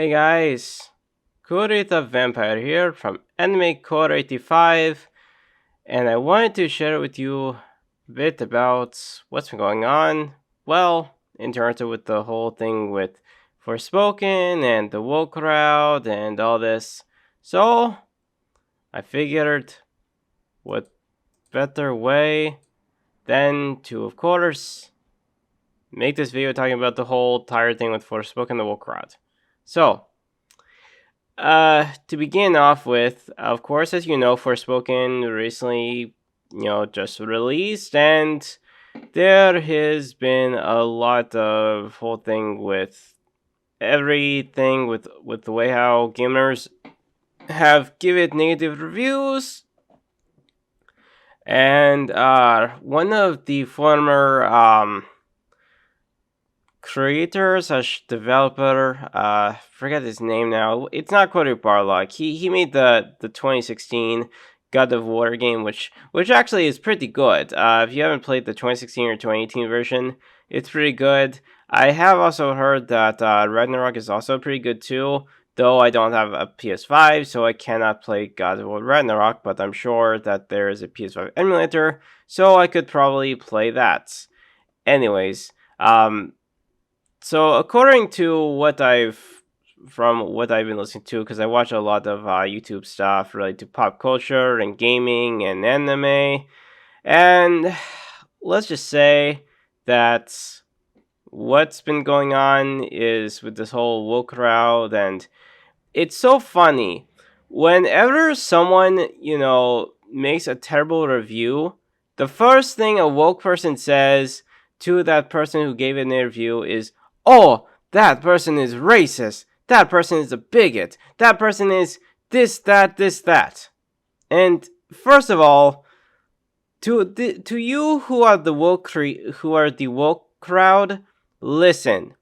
Hey guys, Courage the Vampire here from Anime Core 85, and I wanted to share with you a bit about what's been going on. Well, in terms of with the whole thing with Forspoken and the woke crowd and all this. So, I figured what better way than to, of course, make this video talking about the whole entire thing with Forspoken and the woke crowd. So, to begin off with, of course, as you know, Forspoken recently, just released, and there has been a lot of whole thing with everything with the way how gamers have given negative reviews, and one of the former creator slash developer, forget his name now. It's not Cory Barlog. He made the 2016 God of War game, which actually is pretty good. If you haven't played the 2016 or 2018 version, it's pretty good. I have also heard that Ragnarok is also pretty good too, though I don't have a PS5, so I cannot play God of War Ragnarok, but I'm sure that there is a PS5 emulator, so I could probably play that. Anyways, so according to what I've been listening to, because I watch a lot of YouTube stuff related to pop culture and gaming and anime, and let's just say that what's been going on is with this whole woke crowd, and it's so funny whenever someone makes a terrible review. The first thing a woke person says to that person who gave an interview is, "Oh, that person is racist. That person is a bigot. That person is this, that." And first of all, to you who are the woke crowd, listen.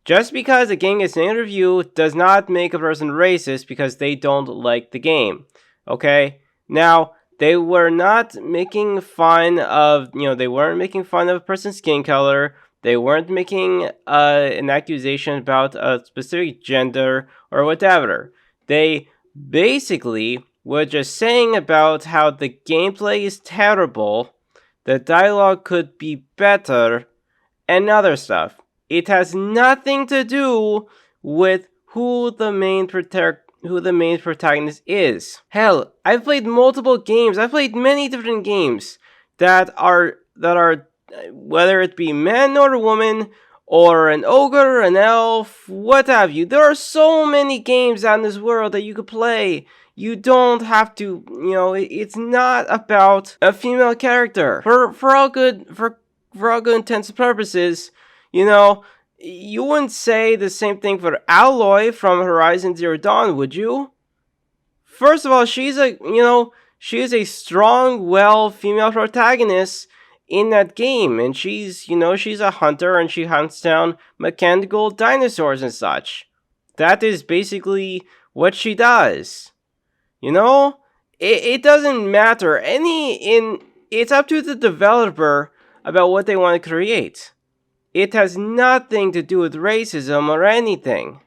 Just because a game gets an interview does not make a person racist because they don't like the game. Okay? Now, they were not making fun of, they weren't making fun of a person's skin color. They weren't making an accusation about a specific gender or whatever. They basically were just saying about how the gameplay is terrible, the dialogue could be better, and other stuff. It has nothing to do with who the main protagonist is. Hell, I've played multiple games. I've played many different games that are whether it be man or woman, or an ogre, an elf, what have you. There are so many games out in this world that you could play. You don't have to, it's not about a female character. For all good intents and purposes, you wouldn't say the same thing for Aloy from Horizon Zero Dawn, would you? First of all, she is a strong, female protagonist in that game, and she's a hunter, and she hunts down mechanical dinosaurs and such. That is basically what she does. It doesn't matter. It's up to the developer about what they want to create. It has nothing to do with racism or anything.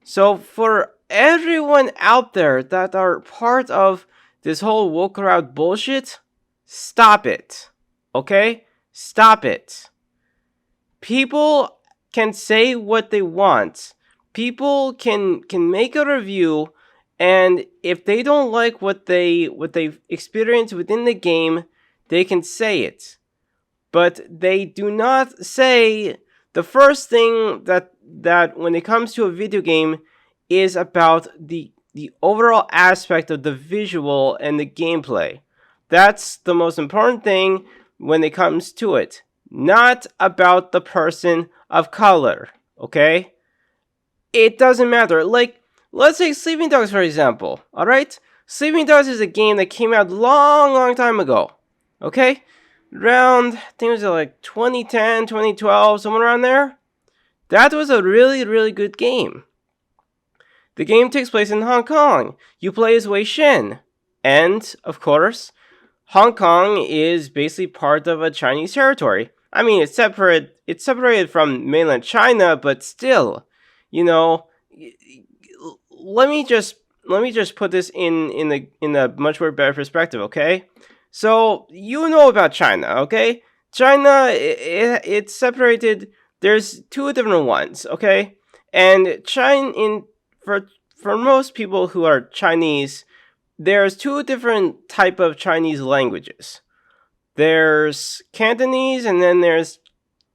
So for everyone out there that are part of this whole woke crowd bullshit, stop it. Okay? Stop it. People can say what they want. People can make a review, and if they don't like what they've experienced within the game, they can say it. But they do not say the first thing that when it comes to a video game is about the overall aspect of the visual and the gameplay. That's the most important thing when it comes to it. Not about the person of color, okay? It doesn't matter. Like, let's take Sleeping Dogs, for example, alright? Sleeping Dogs is a game that came out long time ago, okay? Around, I think it was like 2010, 2012, somewhere around there. That was a really good game. The game takes place in Hong Kong. You play as Wei Shen. And, of course, Hong Kong is basically part of a Chinese territory. I mean, it's separated from mainland China, but still, let me just put this in a much more better perspective, okay? So you know about China, okay? China, it's separated. There's two different ones, okay? And China, for most people who are Chinese, there's two different type of Chinese languages. There's Cantonese, and then there's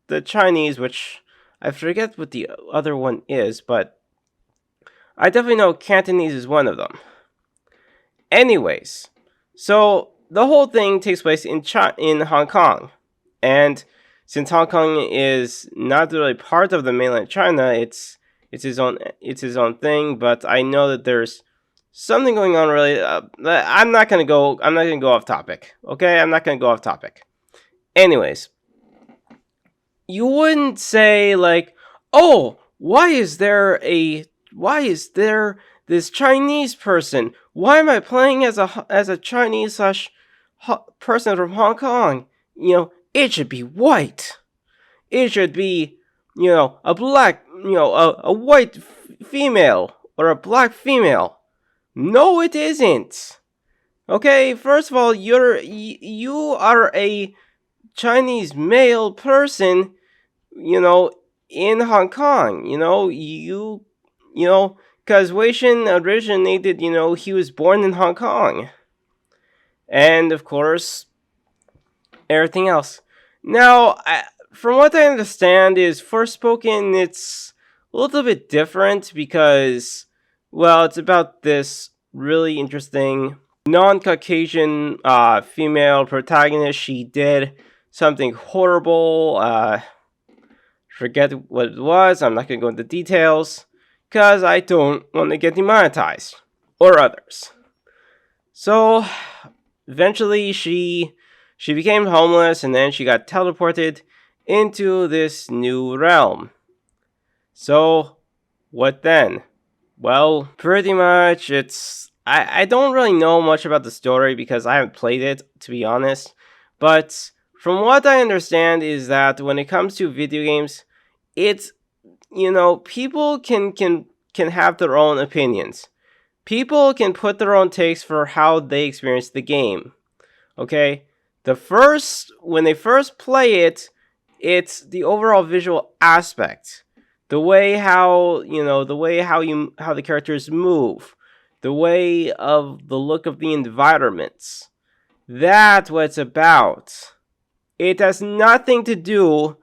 the Chinese, which I forget what the other one is, but I definitely know Cantonese is one of them. Anyways, so the whole thing takes place in Hong Kong, and since Hong Kong is not really part of the mainland China, it's his own thing. But I know that there's something going on. Really, I'm not gonna go off topic. Okay, I'm not gonna go off topic. Anyways, you wouldn't say like, oh, why is there this Chinese person? Why am I playing as a Chinese slash person from Hong Kong? It should be white. It should be, a black, a white female or a black female. No, it isn't. Okay, first of all, you are a Chinese male person, in Hong Kong. Because Wei Shin originated, he was born in Hong Kong. And, of course, everything else. Now, from what I understand is Forspoken, it's a little bit different because, well, it's about this really interesting non-Caucasian female protagonist. She did something horrible. Forget what it was. I'm not going to go into details because I don't want to get demonetized or others. So eventually she became homeless, and then she got teleported into this new realm. So what then? Well, pretty much I don't really know much about the story because I haven't played it, to be honest. But from what I understand is that when it comes to video games, it's, people can have their own opinions. People can put their own takes for how they experience the game. Okay? When they first play it, it's the overall visual aspect. The way how the characters move. The way of the look of the environments. That's what it's about. It has nothing to do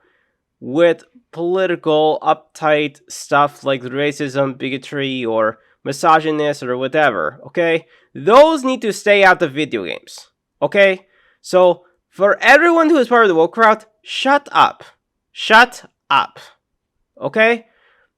with political, uptight stuff like racism, bigotry, or misogynist, or whatever, okay? Those need to stay out of video games, okay? So, for everyone who is part of the woke crowd, shut up. Shut up. Okay?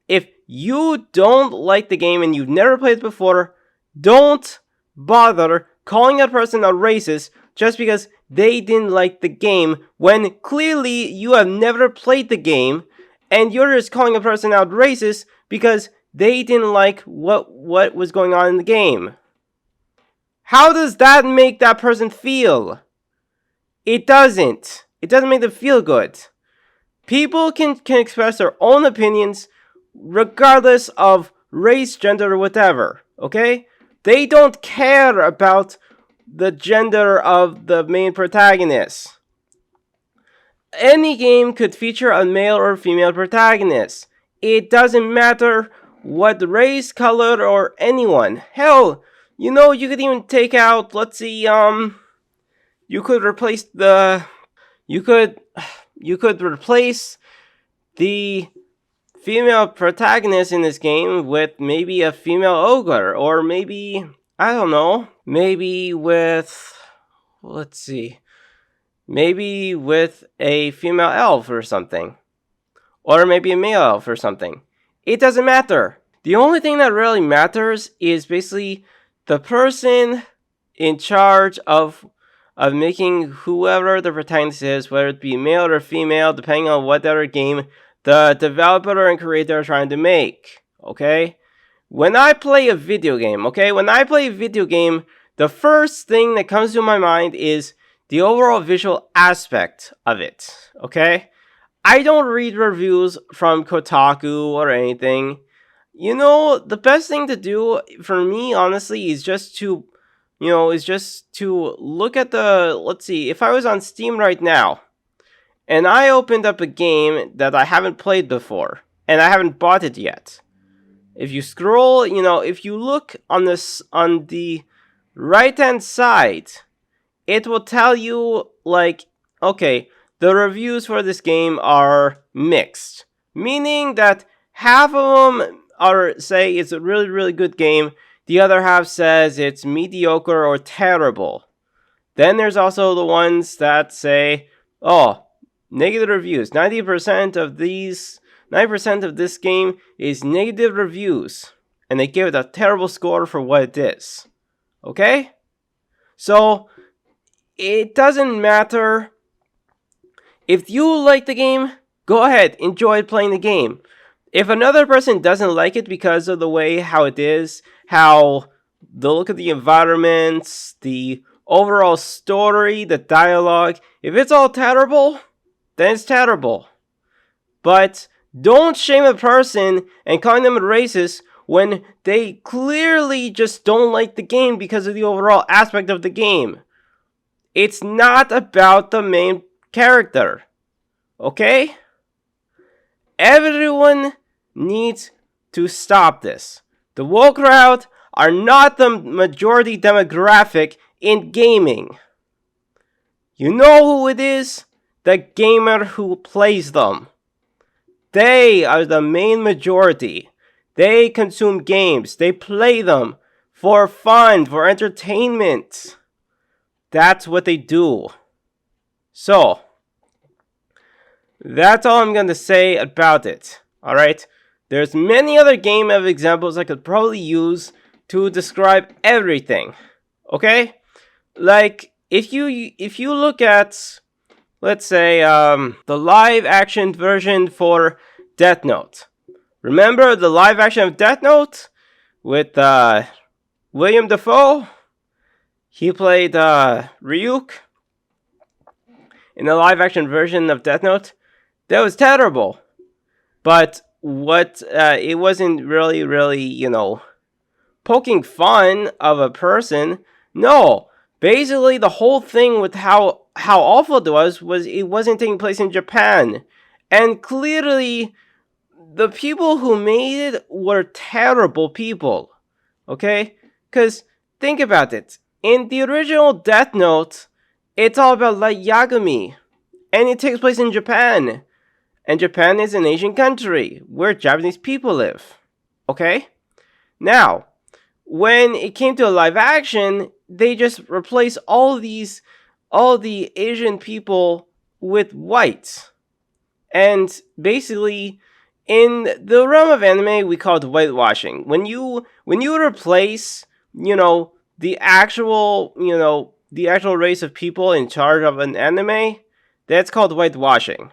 If you don't like the game and you've never played it before, don't bother calling a person a racist just because they didn't like the game when clearly you have never played the game and you're just calling a person out racist because they didn't like what was going on in the game. How does that make that person feel? It doesn't. It doesn't make them feel good. People can express their own opinions regardless of race, gender, or whatever, okay? They don't care about the gender of the main protagonist. Any game could feature a male or female protagonist. It doesn't matter what race, color, or anyone. Hell, you could even take out, let's see, you could replace the female protagonist in this game with maybe a female ogre, or maybe, I don't know, maybe with a female elf or something. Or maybe a male elf or something. It doesn't matter. The only thing that really matters is basically the person in charge of making whoever the protagonist is, whether it be male or female, depending on whatever game the developer and creator are trying to make, okay? When I play a video game, the first thing that comes to my mind is the overall visual aspect of it, okay? I don't read reviews from Kotaku or anything. The best thing to do for me, honestly, is just to, look at the, let's see, if I was on Steam right now, and I opened up a game that I haven't played before, and I haven't bought it yet. If you scroll, if you look on the right-hand side, it will tell you, like, okay, the reviews for this game are mixed. Meaning that half of them say it's a really, really good game. The other half says it's mediocre or terrible. Then there's also the ones that say, oh, negative reviews. 90% of this game is negative reviews. And they give it a terrible score for what it is. Okay? So, it doesn't matter. If you like the game, go ahead, enjoy playing the game. If another person doesn't like it because of the way how it is, how the look of the environments, the overall story, the dialogue, if it's all terrible, then it's terrible. But don't shame a person and call them a racist when they clearly just don't like the game because of the overall aspect of the game. It's not about the main character. Okay? Everyone needs to stop this. The woke crowd are not the majority demographic in gaming. You know who it is? The gamer who plays them. They are the main majority. They consume games. They play them for fun, for entertainment. That's what they do. So, that's all I'm going to say about it. Alright? There's many other game of examples I could probably use to describe everything. Okay? Like, if you look at, let's say, the live action version for Death Note. Remember the live action of Death Note? With William Dafoe? He played Ryuk in the live action version of Death Note. That was terrible. But it wasn't really, poking fun of a person. No. Basically, the whole thing with how awful it was it wasn't taking place in Japan. And clearly, the people who made it were terrible people. Okay? Because, think about it. In the original Death Note, it's all about Light Yagami. And it takes place in Japan. And Japan is an Asian country where Japanese people live. Okay? Now, when it came to a live action, they just replaced all the Asian people with whites. And basically, in the realm of anime, we call it whitewashing. When you replace, the actual race of people in charge of an anime, that's called whitewashing.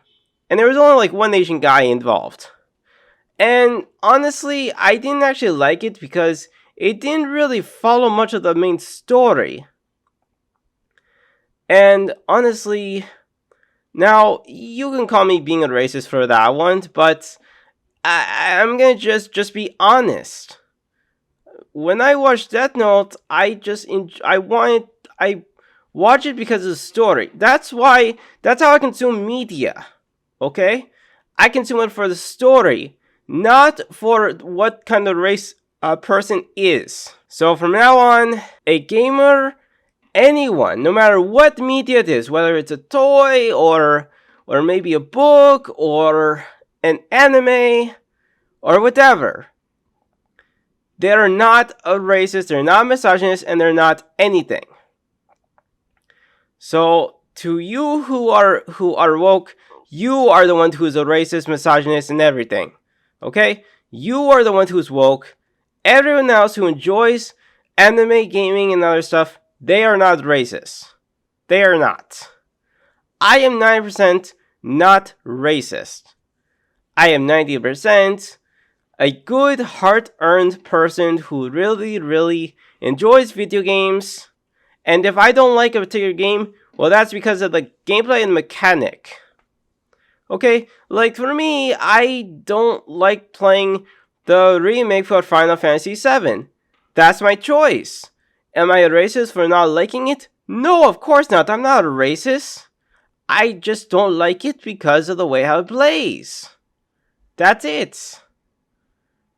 And there was only like one Asian guy involved. And honestly, I didn't actually like it because it didn't really follow much of the main story. And honestly, now you can call me being a racist for that one, but I'm gonna just be honest. When I watched Death Note, I watch it because of the story. That's how I consume media. Okay? I consume it for the story, not for what kind of race a person is. So from now on, a gamer, anyone, no matter what media it is, whether it's a toy or maybe a book or an anime or whatever, they're not a racist, they're not misogynist, and they're not anything. So to you who are woke, you are the one who's a racist, misogynist, and everything. Okay? You are the one who's woke. Everyone else who enjoys anime, gaming, and other stuff, they are not racist. They are not. I am 90% not racist. I am 90% a good, heart-earned person who really, really enjoys video games. And if I don't like a particular game, well, that's because of the gameplay and mechanic. Okay, like for me, I don't like playing the remake for Final Fantasy VII. That's my choice. Am I a racist for not liking it? No, of course not. I'm not a racist. I just don't like it because of the way how it plays. That's it.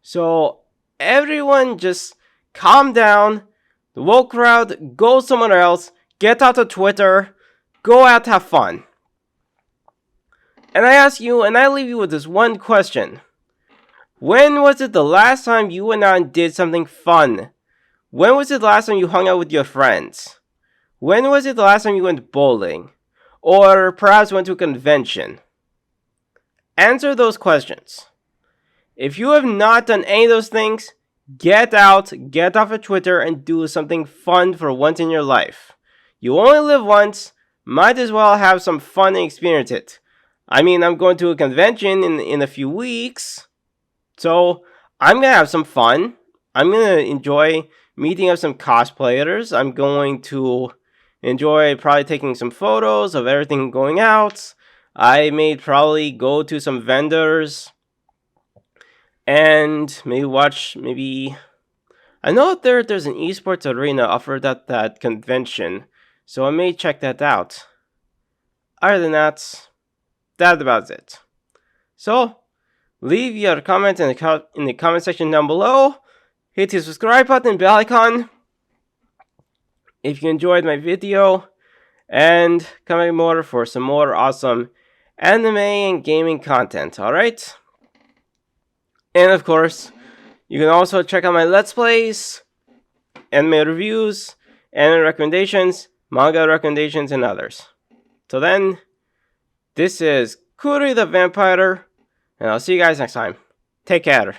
So, everyone just calm down. The woke crowd, go somewhere else. Get out of Twitter. Go out, have fun. And I ask you, and I leave you with this one question. When was it the last time you went out and did something fun? When was it the last time you hung out with your friends? When was it the last time you went bowling? Or perhaps went to a convention? Answer those questions. If you have not done any of those things, get out, get off of Twitter, and do something fun for once in your life. You only live once, might as well have some fun and experience it. I mean, I'm going to a convention in a few weeks, so I'm going to have some fun. I'm going to enjoy meeting up some cosplayers. I'm going to enjoy probably taking some photos of everything going out. I may probably go to some vendors and maybe watch, I know there's an esports arena offered at that convention, so I may check that out. Other than that, that's about it. So, leave your comments in the comment section down below. Hit the subscribe button, bell icon if you enjoyed my video, and come back more for some more awesome anime and gaming content, alright? And of course, you can also check out my Let's Plays, anime reviews, anime recommendations, manga recommendations, and others. Till then, this is Kuri the Vampire, and I'll see you guys next time. Take care.